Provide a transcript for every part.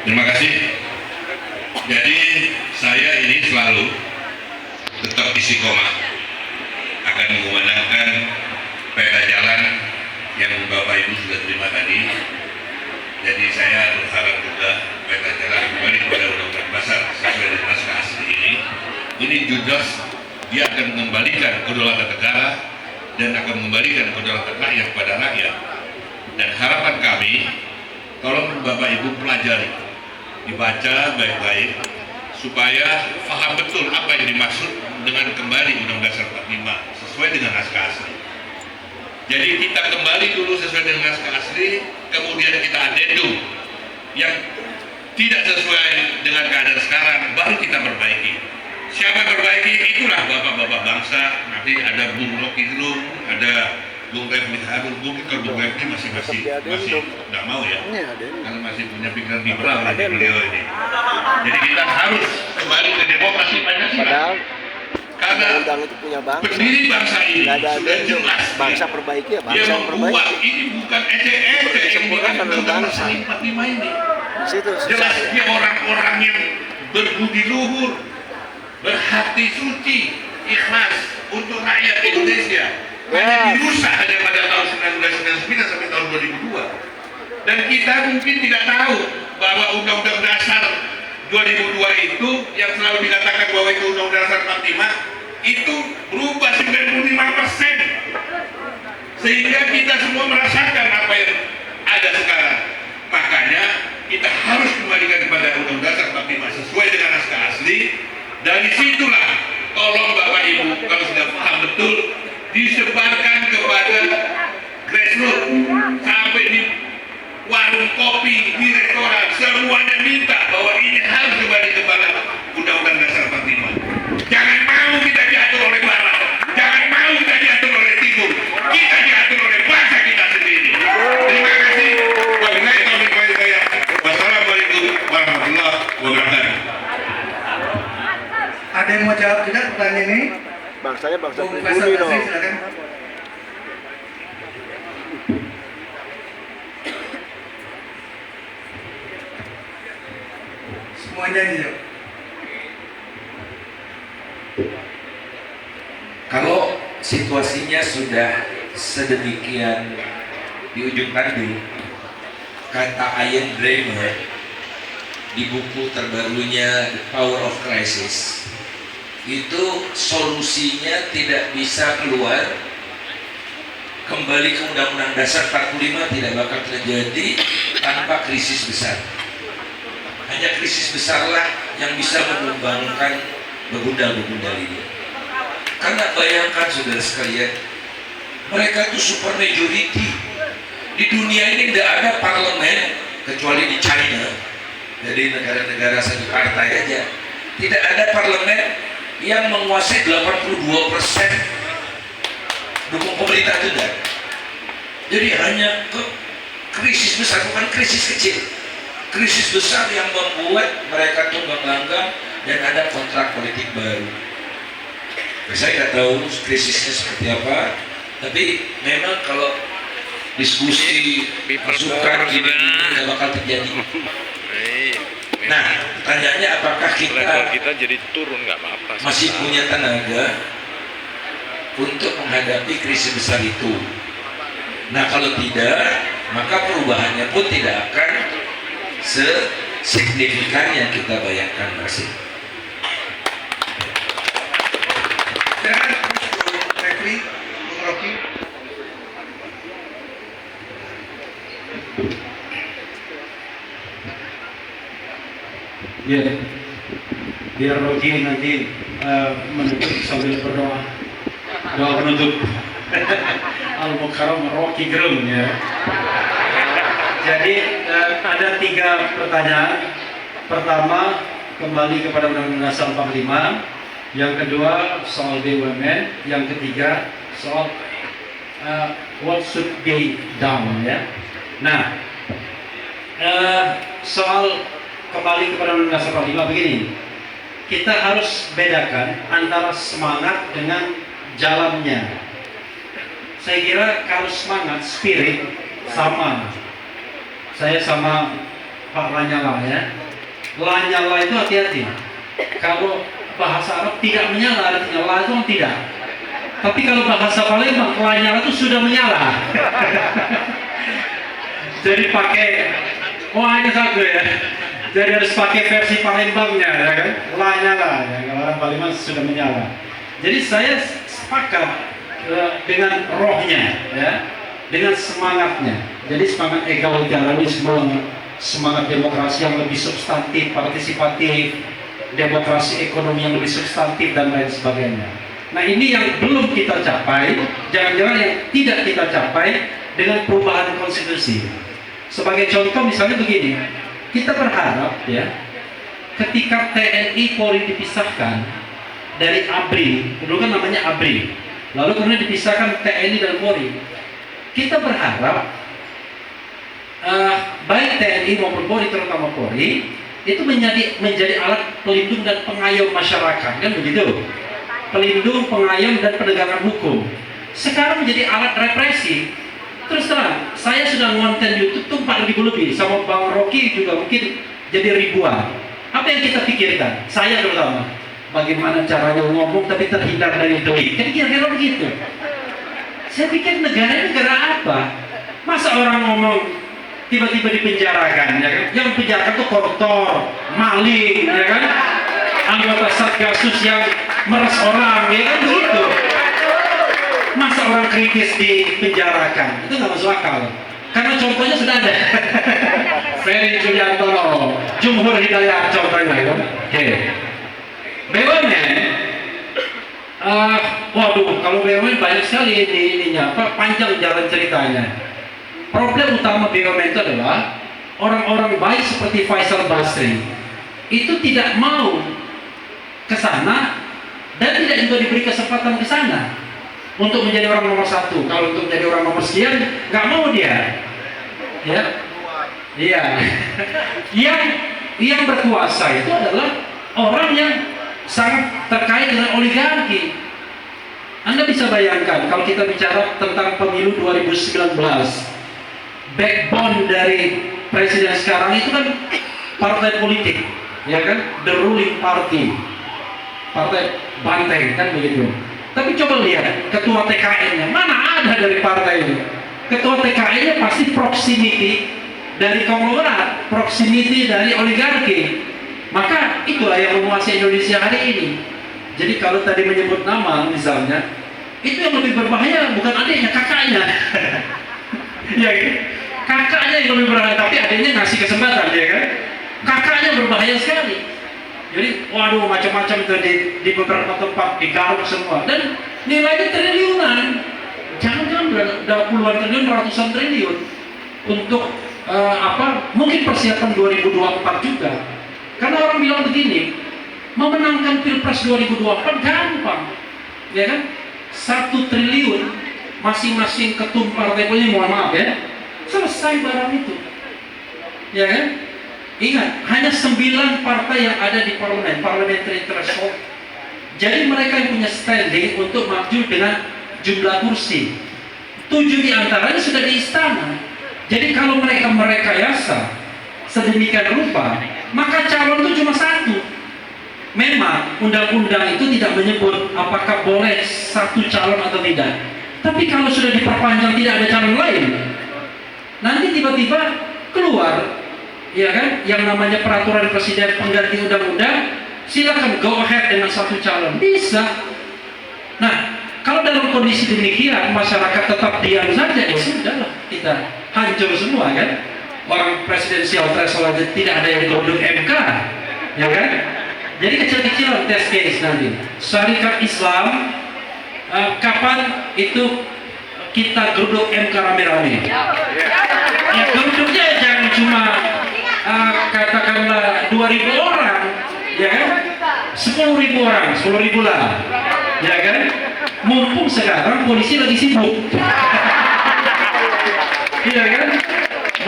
Terima kasih. Jadi saya ini selalu tetap istiqomah akan mengumandangkan peta jalan yang Bapak Ibu sudah terima tadi. Jadi saya berharap juga peta jalan kembali kepada Undang-Undang Dasar sesuai dengan naskah asli ini. Ini jelas dia akan mengembalikan kedaulatan negara dan akan mengembalikan kedaulatan rakyat kepada rakyat. Dan harapan kami, tolong Bapak Ibu pelajari, dibaca baik-baik supaya paham betul apa yang dimaksud dengan kembali Undang-Undang Dasar 45 sesuai dengan naskah asli. Jadi kita kembali dulu sesuai dengan naskah asli, kemudian kita adendum yang tidak sesuai dengan keadaan sekarang, baru kita perbaiki. Siapa yang perbaiki? Itulah bapak-bapak bangsa. Nanti ada Bung Rocky Gerung, ada Bung Refli Harun. Mungkin kalau Bung Refli masih nggak mau ya, karena masih punya pikiran liberal ya beliau ini. Jadi kita harus kembali ke demokrasi Pancasila. Karena pendiri bangsa ini sudah jelas bangsa perbaiki ya, bangsa dia membuat perbaiki. ini bukan ece-ece yang Undang-Undang Dasar 45 ini. Jelas dia orang-orang yang berbudi luhur, berhati suci, ikhlas untuk rakyat Indonesia. Hanya dirusak hanya pada tahun 1999 sampai tahun 2002. Dan kita mungkin tidak tahu bahwa Undang-Undang Dasar 2002 itu yang selalu dikatakan bahwa itu Undang-Undang Dasar 45 itu berubah 95%, sehingga kita semua merasakan apa yang ada sekarang. Makanya kita harus kembalikan kepada Undang-Undang Dasar 45 sesuai dengan naskah asli. Dari situlah tolong Bapak Ibu kalau sudah paham betul disebarkan kepada grassroots sampai di warung kopi, di restoran, semuanya minta bahwa ini harus kembali kepada Undang-Undang Dasar 45. Jangan mau kita diatur oleh Barat, jangan mau kita diatur oleh Timur, kita diatur oleh bangsa kita sendiri. Terima kasih. Wassalamualaikum warahmatullahi wabarakatuh. Ada yang mau jawab tidak pertanyaan ini? Bangsanya bangsa Bung pribumi Faisal dong. Basri, silakan. Semuanya dijawab. Kalau situasinya sudah sedemikian di ujung tanduk, kata Ian Bremmer di buku terbarunya The Power of Crisis, itu solusinya tidak bisa keluar kembali ke Undang-Undang Dasar 45 tidak bakal terjadi tanpa krisis besar. Hanya krisis besarlah yang bisa menumbangkan begundal-begundal ini. Karena bayangkan saudara sekalian, mereka itu super majority. Di dunia ini tidak ada parlemen kecuali di China. Jadi negara-negara satu partai aja. Tidak ada parlemen yang menguasai 82% dukung pemerintah itu enggak. Jadi hanya krisis besar, bukan krisis kecil. Krisis besar yang membuat mereka tumbang langgang dan ada kontrak politik baru. Saya nggak tahu krisisnya seperti apa, tapi memang kalau diskusi masukan gini nggak bakal terjadi. Nah, pertanyaannya apakah kita jadi turun nggak apa-apa. Masih punya tenaga untuk menghadapi krisis besar itu? Nah, kalau tidak, maka perubahannya pun tidak akan sesignifikan yang kita bayangkan masih. Refli, Bung Rocky. Ya, biar Rocky nanti menutup sambil berdoa, doa penutup. Al-Mukarram Rocky Gerung ya. Jadi ada 3 pertanyaan. Pertama, kembali kepada Undang-Undang Dasar 45. Yang kedua, soal BUMN. Yang ketiga, soal what should be done ya. Nah, soal kembali kepada Undang-Undang Dasar 45 begini. Kita harus bedakan antara semangat dengan jalannya. Saya kira kalau semangat, spirit sama. Saya sama Pak Lanyala ya. Lanyala itu hati-hati. Kalau bahasa Arab tidak menyala artinya la itu tidak. Tapi kalau bahasa Palembang Lanyala itu sudah menyala. Jadi pakai hanya satu ya. Jadi harus pakai versi Palembangnya ya kan. Lanyala ya. Kalau orang Palembang sudah menyala. Jadi saya sepakat dengan rohnya ya, dengan semangatnya. Jadi semangat egalitarianisme, semangat demokrasi yang lebih substantif, partisipatif, demokrasi ekonomi yang lebih substantif dan lain sebagainya. Nah ini yang belum kita capai, jangan-jangan yang tidak kita capai dengan perubahan konstitusi. Sebagai contoh misalnya begini, kita berharap ya, ketika TNI Polri dipisahkan dari ABRI, dulu kan namanya ABRI, lalu kemudian dipisahkan TNI dan Polri, kita berharap baik TNI maupun Polri, terutama Polri, itu menjadi alat pelindung dan pengayom masyarakat, kan begitu? Pelindung, pengayom dan penegakan hukum. Sekarang menjadi alat represi. Terus terang, saya sudah ngonten YouTube tuh 4.000 lebih, sama Bang Rocky juga mungkin jadi ribuan. Apa yang kita pikirkan? Saya terutama, bagaimana caranya ngomong tapi terhindar dari delik. Kan kira-kira begitu. Saya pikir negara apa? Masa orang ngomong tiba-tiba dipenjarakan, ya kan? Yang penjarakan tuh koruptor, maling, ya kan? Anggota Satgasus yang meres orang, ya kan begitu. Masa orang kritis dipenjarakan? Itu nggak masuk akal. Karena contohnya sudah ada. Ferry Juliantono, Jumhur Hidayat contohnya, ya kan? Oke. BUMN, waduh, kalau BUMN banyak sekali ininya, panjang jalan ceritanya. Problem utama BUMN itu adalah orang-orang baik seperti Faisal Basri itu tidak mau ke sana dan tidak juga diberi kesempatan ke sana untuk menjadi orang nomor satu. Kalau untuk menjadi orang nomor sekian nggak mau dia, ya, iya. yang berkuasa itu adalah orang yang sangat terkait dengan oligarki. Anda bisa bayangkan kalau kita bicara tentang pemilu 2019, backbone dari presiden sekarang itu kan partai politik, ya kan, the ruling party, partai banteng kan begitu. Tapi coba lihat ketua TKN-nya, mana ada dari partai ini. Ketua TKN-nya pasti proximity dari konglomerat, proximity dari oligarki. Maka itulah yang menguasai Indonesia hari ini. Jadi kalau tadi menyebut nama misalnya, itu yang lebih berbahaya bukan adiknya, kakaknya. Ya, kakaknya yang lebih berbahaya, tapi adiknya ngasih kesempatan, ya kan? Kakaknya berbahaya sekali. Jadi, waduh, macam-macam itu di beberapa tempat digaruk semua, dan nilainya triliunan. Jangan-jangan udah puluhan triliun, ratusan triliun untuk mungkin persiapan 2024 juga. Karena orang bilang begini, memenangkan Pilpres 2024 gampang, ya kan? 1 triliun masing-masing ketum partai politik, mohon maaf ya, selesai barang itu, ya kan? Ingat, hanya 9 partai yang ada di parlemen, parliamentary threshold. Jadi mereka yang punya standing untuk maju dengan jumlah kursi. 7 diantaranya sudah di istana. Jadi kalau mereka merekayasa sedemikian rupa, maka calon itu cuma 1. Memang undang-undang itu tidak menyebut apakah boleh 1 calon atau tidak. Tapi kalau sudah diperpanjang tidak ada calon lain, nanti tiba-tiba keluar, ya kan, yang namanya peraturan presiden pengganti undang-undang, silakan go ahead dengan 1 calon, bisa. Nah, kalau dalam kondisi demikian masyarakat tetap diam saja, ya sudahlah, kita hancur semua kan. Orang presidensial threshold tidak ada yang digodok MK, ya kan? Jadi kecil-kecilan test case nanti. Syarikat Islam, kapan itu kita geruduk MK rame-rame? Ya geruduknya jangan cuma katakanlah 2.000 orang, ya kan? 10.000 orang, 10.000 lah, ya kan? Mumpung sekarang polisi lagi sibuk, iya kan?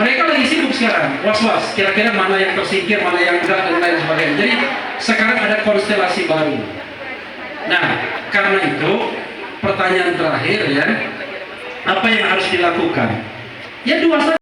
Mereka lagi sibuk sekarang, was-was, kira-kira mana yang tersingkir, mana yang enggak, dan lain sebagainya. Jadi sekarang ada konstelasi baru. Nah, karena itu pertanyaan terakhir ya, apa yang harus dilakukan? Ya 2 saja.